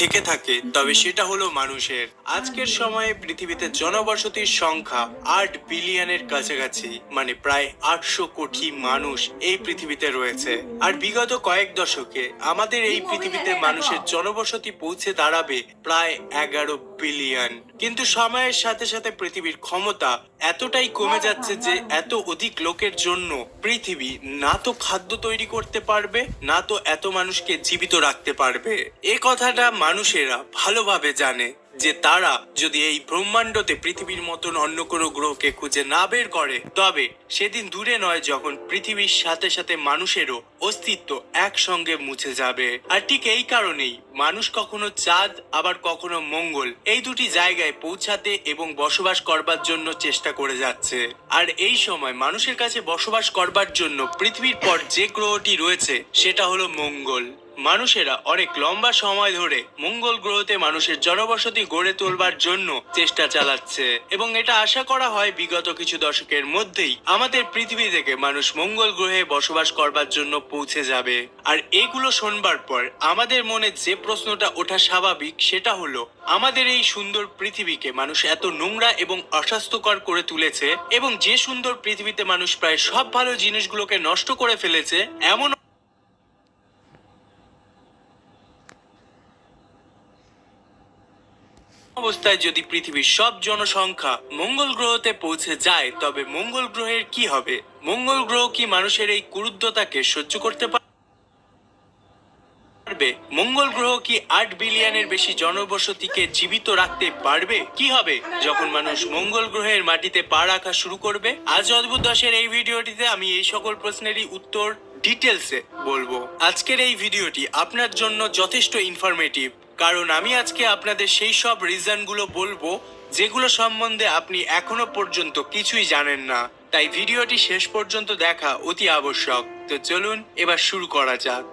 থেকে থাকে তবে সেটা হলো মানুষের। আজকের সময়ে পৃথিবীতে জনবসতির সংখ্যা 8 বিলিয়নের কাছাকাছি, মানে প্রায় 800 কোটি মানুষ এই পৃথিবীতে রয়েছে। আর বিগত কয়েক দশকে আমাদের এই পৃথিবীতে মানুষের জনবসতি পৌঁছে দাঁড়াবে প্রায় 11 বিলিয়ন। কিন্তু সময়ের সাথে সাথে পৃথিবীর ক্ষমতা এতটাই কমে যাচ্ছে যে এত অধিক লোকের জন্য পৃথিবী না তো খাদ্য তৈরি করতে পারবে, না তো এত মানুষকে জীবিত রাখতে পারবে। এ কথাটা মানুষেরা ভালোভাবে জানে যে তারা যদি এই ব্রহ্মাণ্ডতে পৃথিবীর মতন অন্য কোনো গ্রহকে খুঁজে না বের করে, তবে সেদিন দূরে নয় যখন পৃথিবীর সাথে সাথে মানুষেরও অস্তিত্ব একসঙ্গে মুছে যাবে। আর ঠিক এই কারণেই মানুষ কখনো চাঁদ আবার কখনো মঙ্গল এই দুটি জায়গায় পৌঁছাতে এবং বসবাস করবার জন্য চেষ্টা করে যাচ্ছে। আর এই সময় মানুষের কাছে বসবাস করবার জন্য পৃথিবীর পর যে গ্রহটি রয়েছে সেটা হলো মঙ্গল। মানুষেরা অনেক লম্বা সময় ধরে মঙ্গল গ্রহতে মানুষের জনবসতি গড়ে তোলবার জন্য চেষ্টা চালাচ্ছে এবং এটা আশা করা হয় বিগত কিছু দশকের মধ্যেই আমাদের পৃথিবী থেকে মানুষ মঙ্গল গ্রহে বসবাস করবার জন্য পৌঁছে যাবে। আর এগুলো শুনবার পর আমাদের মনে যে প্রশ্নটা ওঠা স্বাভাবিক সেটা হলো, আমাদের এই সুন্দর পৃথিবীকে মানুষ এত নোংরা এবং অস্বাস্থ্যকর করে তুলেছে এবং যে সুন্দর পৃথিবীতে মানুষ প্রায় সব ভালো জিনিসগুলোকে নষ্ট করে ফেলেছে, এমন অবস্থায় যদি পৃথিবীর সব জনসংখ্যা মঙ্গল গ্রহতে পৌঁছে যায় তবে মঙ্গল গ্রহের কি হবে? মঙ্গল গ্রহ কি মানুষের এই ক্রুদ্ধতাকে সহ্য করতে পারবে? মঙ্গল গ্রহ কি 8 বিলিয়নের বেশি জনবসতিকে জীবিত রাখতে পারবে? কি হবে যখন মানুষ মঙ্গল গ্রহের মাটিতে পা রাখা শুরু করবে? আজ অদ্ভুত দশের এই ভিডিওটিতে আমি এই সকল প্রশ্নেরই উত্তর ডিটেলসে বলবো। আজকের এই ভিডিওটি আপনার জন্য যথেষ্ট ইনফরমেটিভ, কারণ আমি আজকে আপনাদের সেই সব রিজনগুলো বলবো যেগুলো সম্বন্ধে আপনি এখনো পর্যন্ত কিছুই জানেন না। তাই ভিডিওটি শেষ পর্যন্ত দেখা অতি আবশ্যক। তো চলুন এবার শুরু করা যাক।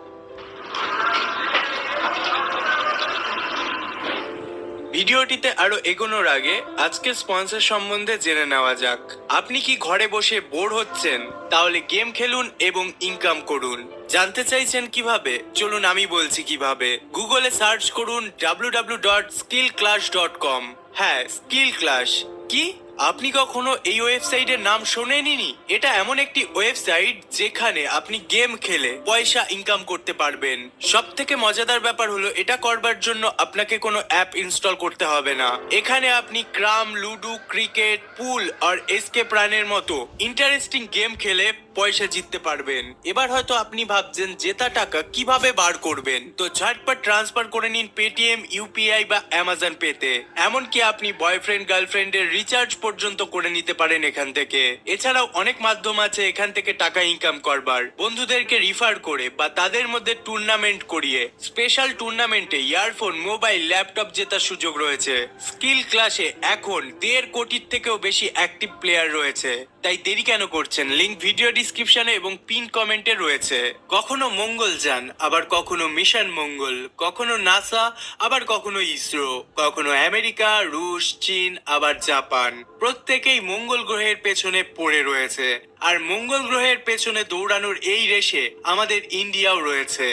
ভিডিওটিতে আরো এগোনোর আগে আজকের স্পন্সর সম্বন্ধে জেনে নেওয়া যাক। আপনি কি ঘরে বসে বোর হচ্ছেন? তাহলে গেম খেলুন এবং ইনকাম করুন। জানতে চাইছেন কিভাবে? চলুন আমি বলছি কিভাবে। গুগলে সার্চ করুন www.skillclash.com। হ্যাঁ, স্কিল ক্লাশ। কি আপনি কখনো এই ওয়েবসাইটের নাম শোনেননি? এটা এমন একটি ওয়েবসাইট যেখানে আপনি গেম খেলে পয়সা ইনকাম করতে পারবেন। সব থেকে মজাদার ব্যাপার হলো এটা করবার জন্য আপনাকে কোনো অ্যাপ ইনস্টল করতে হবে না। এখানে আপনি ক্রাম, লুডো, ক্রিকেট, পুল আর এসকেপ রানের মতো ইন্টারেস্টিং গেম খেলে পয়সা জিততে পারবেন। এবার হয়তো আপনি ভাবছেন জেতা টাকা কিভাবে বার করবেন, তো ঝটপট ট্রান্সফার করে নিন পেটিএম, ইউপিআই বা অ্যামাজন পেতে। এমনকি আপনি বয়ফ্রেন্ড গার্লফ্রেন্ডের রিচার্জ পর্যন্ত করে নিতে পারেন এখান থেকে। এছাড়াও অনেক মাধ্যম আছে এখান থেকে টাকা ইনকাম করবার। বন্ধুদেরকে রিফার করে বা তাদের মধ্যে টুর্নামেন্ট করিয়ে স্পেশাল টুর্নামেন্টে ইয়ারফোন, মোবাইল, ল্যাপটপ জেতার সুযোগ রয়েছে। স্কিল ক্লাসে এখন 1.5 কোটির থেকেও বেশি অ্যাক্টিভ প্লেয়ার রয়েছে। তাই দেরি কেন করছেন? লিংক ভিডিও ডিসক্রিপশনে এবং পিন কমেন্টে রয়েছে। কখনো মঙ্গল যান, আবার কখনো মিশন মঙ্গল, কখনো নাসা, আবার কখনো ইসরো, কখনো আমেরিকা, রুশ, চীন, আবার জাপান, প্রত্যেকেই মঙ্গল গ্রহের পেছনে পড়ে রয়েছে। আর মঙ্গল গ্রহের পেছনে দৌড়ানোর এই রেশে আমাদের ইন্ডিয়াও রয়েছে।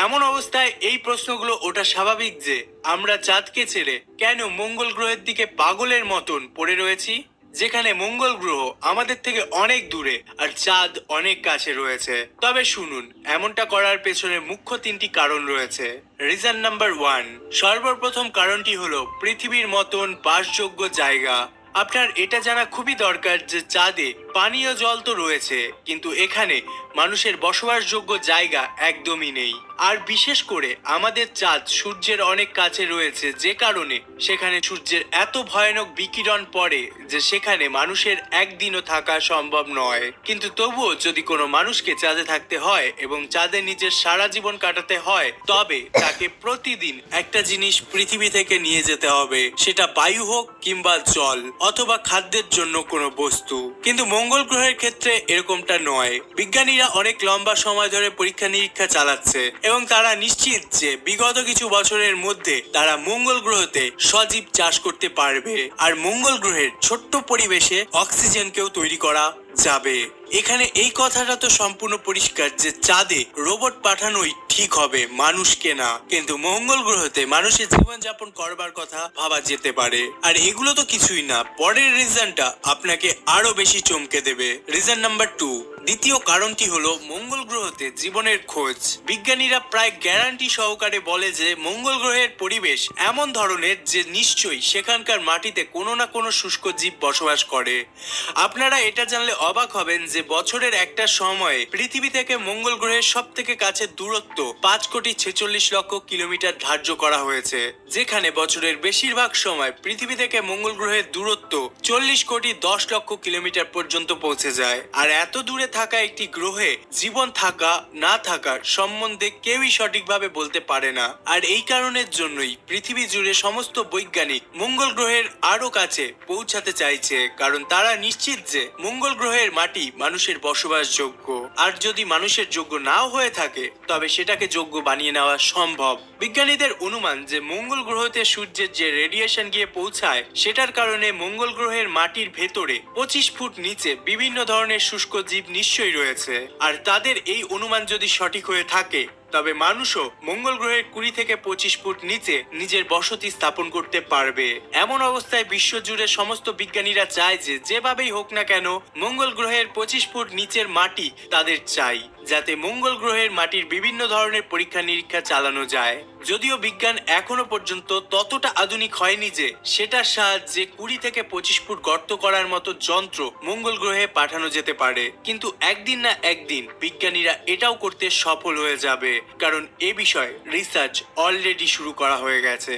এমন অবস্থায় এই প্রশ্নগুলো ওটা স্বাভাবিক যে আমরা চাঁদকে ছেড়ে কেন মঙ্গল গ্রহের দিকে পাগলের মতন পড়ে রয়েছি, যেখানে মঙ্গল গ্রহ আমাদের থেকে অনেক দূরে আর চাঁদ অনেক কাছে রয়েছে। তবে শুনুন, এমনটা করার পেছনে মুখ্য 3টি কারণ রয়েছে। রিজন নাম্বার 1, সর্বপ্রথম কারণটি হলো পৃথিবীর মতন বাসযোগ্য জায়গা। আপনার এটা জানা খুবই দরকার যে চাঁদে পানীয় জল তো রয়েছে, কিন্তু এখানে মানুষের বসবাসযোগ্য জায়গা একদমই নেই। আর বিশেষ করে আমাদের চাঁদ সূর্যের অনেক কাছে রয়েছে, যে কারণে সেখানে সূর্যের এত ভয়ানক বিকিরণ পড়ে যে সেখানে মানুষের একদিনও থাকা সম্ভব নয়। কিন্তু তবুও যদি কোনো মানুষকে চাঁদে থাকতে হয় এবং চাঁদে নিজের সারা জীবন কাটাতে হয়, তবে তাকে প্রতিদিন একটা জিনিস পৃথিবী থেকে নিয়ে যেতে হবে, সেটা বায়ু হোক কিংবা জল অথবা খাদ্যের জন্য কোনো বস্তু। কিন্তু মঙ্গল গ্রহের ক্ষেত্রে এরকমটা নয়। বিজ্ঞানীরা অনেক লম্বা সময় ধরে পরীক্ষা নিরীক্ষা চালাচ্ছে এবং তারা নিশ্চিত যে বিগত কিছু বছরের মধ্যে তারা মঙ্গল গ্রহতে সজীব চাষ করতে পারবে। আর মঙ্গল গ্রহের ছোট্ট পরিবেশে অক্সিজেনকেও তৈরি করা যাবে। এখানে এই কথাটা তো সম্পূর্ণ পরিষ্কার যে চাঁদে রোবট পাঠানোই ঠিক হবে, মানুষকে না। কিন্তু মঙ্গল গ্রহতে মানুষের জীবনযাপন করবার কথা ভাবা যেতে পারে। আর এগুলো তো কিছুই না, পরের রিজনটা আপনাকে আরো বেশি চমকে দেবে। রিজন নাম্বার 2, দ্বিতীয় কারণটি হলো মঙ্গল গ্রহতে জীবনের খোঁজ। বিজ্ঞানীরা প্রায় গ্যারান্টি সহকারে বলে যে মঙ্গল গ্রহের পরিবেশ এমন ধরনের যে নিশ্চয়ই সেখানকার মাটিতে কোনো না কোনো শুষ্ক জীব বসবাস করে। আপনারা এটা জানলে অবাক হবেন যে বছরের একটা সময়ে পৃথিবী থেকে মঙ্গল গ্রহের সব থেকে কাছের দূরত্ব 5,46,00,000 কিলোমিটার ধার্য করা হয়েছে, যেখানে বছরের বেশিরভাগ সময় পৃথিবী থেকে মঙ্গল গ্রহের দূরত্ব 40,10,00,000 কিলোমিটার পর্যন্ত পৌঁছে যায়। আর এত দূরে থাকা একটি গ্রহে জীবন থাকা না থাকার সম্বন্ধে কেউই সঠিকভাবে বলতে পারে না। আর এই কারণের জন্যই পৃথিবী জুড়ে সমস্ত বৈজ্ঞানিক মঙ্গল গ্রহের আরো কাছে পৌঁছাতে চাইছে, কারণ তারা নিশ্চিত যে মঙ্গল গ্রহের মাটি মানুষের বসবাসযোগ্য। আর যদি মানুষের যোগ্য নাও হয়ে থাকে তবে সেটাকে যোগ্য বানিয়ে নেওয়া সম্ভব। বিজ্ঞানীদের অনুমান যে মঙ্গল গ্রহতে সূর্যের যে রেডিয়েশন গিয়ে পৌঁছায় সেটার কারণে মঙ্গল গ্রহের মাটির ভেতরে 25 ফুট নিচে বিভিন্ন ধরনের শুষ্ক জীব নিশ্চয়ই রয়েছে। আর তাদের এই অনুমান যদি সঠিক হয়ে থাকে তবে মানুষও মঙ্গল গ্রহের 20 থেকে 25 ফুট নিচে নিজের বসতি স্থাপন করতে পারবে। এমন অবস্থায় বিশ্বজুড়ে সমস্ত বিজ্ঞানীরা চায় যে যেভাবেই হোক না কেন মঙ্গল গ্রহের 25 ফুট নিচের মাটি তাদের চাই, যাতে মঙ্গল গ্রহের মাটির বিভিন্ন ধরনের পরীক্ষা নিরীক্ষা চালানো যায়। যদিও বিজ্ঞান এখনো পর্যন্ত ততটা আধুনিক হয়নি যে সেটার সাহায্যে 20 থেকে 25 ফুট গর্ত করার মতো যন্ত্র মঙ্গল গ্রহে পাঠানো যেতে পারে, কিন্তু একদিন না একদিন বিজ্ঞানীরা এটাও করতে সফল হয়ে যাবে, কারণ এ বিষয়ে রিসার্চ অলরেডি শুরু করা হয়ে গেছে।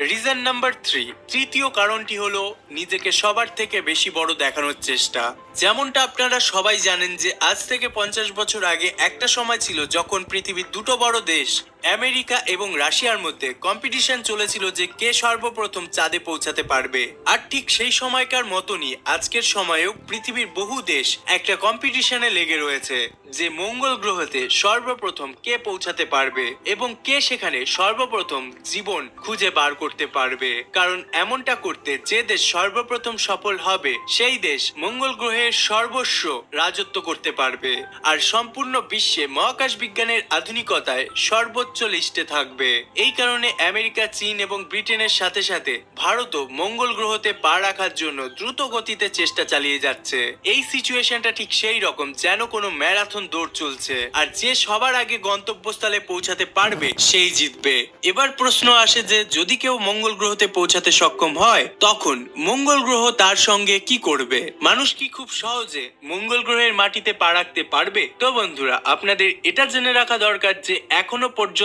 রিজন নাম্বার 3, তৃতীয় কারণটি হলো নিজেকে সবার থেকে বেশি বড় দেখানোর চেষ্টা। যেমনটা আপনারা সবাই জানেন যে আজ থেকে 50 বছর আগে একটা সময় ছিল যখন পৃথিবীর দুটো বড় দেশ আমেরিকা এবং রাশিয়ার মধ্যে কম্পিটিশন চলেছিল যে কে সর্বপ্রথম চাঁদে পৌঁছাতে পারবে। আর ঠিক সেই সময়কার মতনই আজকের সময়েও পৃথিবীর বহু দেশ একটা কম্পিটিশনে লেগে রয়েছে যে মঙ্গল গ্রহতে সর্বপ্রথম কে পৌঁছাতে পারবে এবং কে সেখানে সর্বপ্রথম জীবন খুঁজে বার করতে পারবে। কারণ এমনটা করতে যে দেশ সর্বপ্রথম সফল হবে সেই দেশ মঙ্গল গ্রহের সর্বস্ব রাজত্ব করতে পারবে আর সম্পূর্ণ বিশ্বে মহাকাশ বিজ্ঞানের আধুনিকতায় সর্বোচ্চ লিস্টে থাকবে। এই কারণে আমেরিকা, চীন এবং ব্রিটেনের সাথে সাথে ভারতও মঙ্গল গ্রহতে পা রাখার জন্য দ্রুত গতিতে চেষ্টা চালিয়ে যাচ্ছে। এই সিচুয়েশনটা ঠিক সেই রকম যেন কোনো ম্যারাথন দৌড় চলছে, আর যে সবার আগে গন্তব্যস্থলে পৌঁছাতে পারবে সেই জিতবে। এবার প্রশ্ন আসে যে যদি কেউ মঙ্গল গ্রহতে পৌঁছাতে সক্ষম হয় তখন মঙ্গল গ্রহ তার সঙ্গে কি করবে? মানুষ কি খুব সহজে মঙ্গল গ্রহের মাটিতে পা রাখতে পারবে? তো বন্ধুরা, আপনাদের এটা জেনে রাখা দরকার যে এখনো পর্যন্ত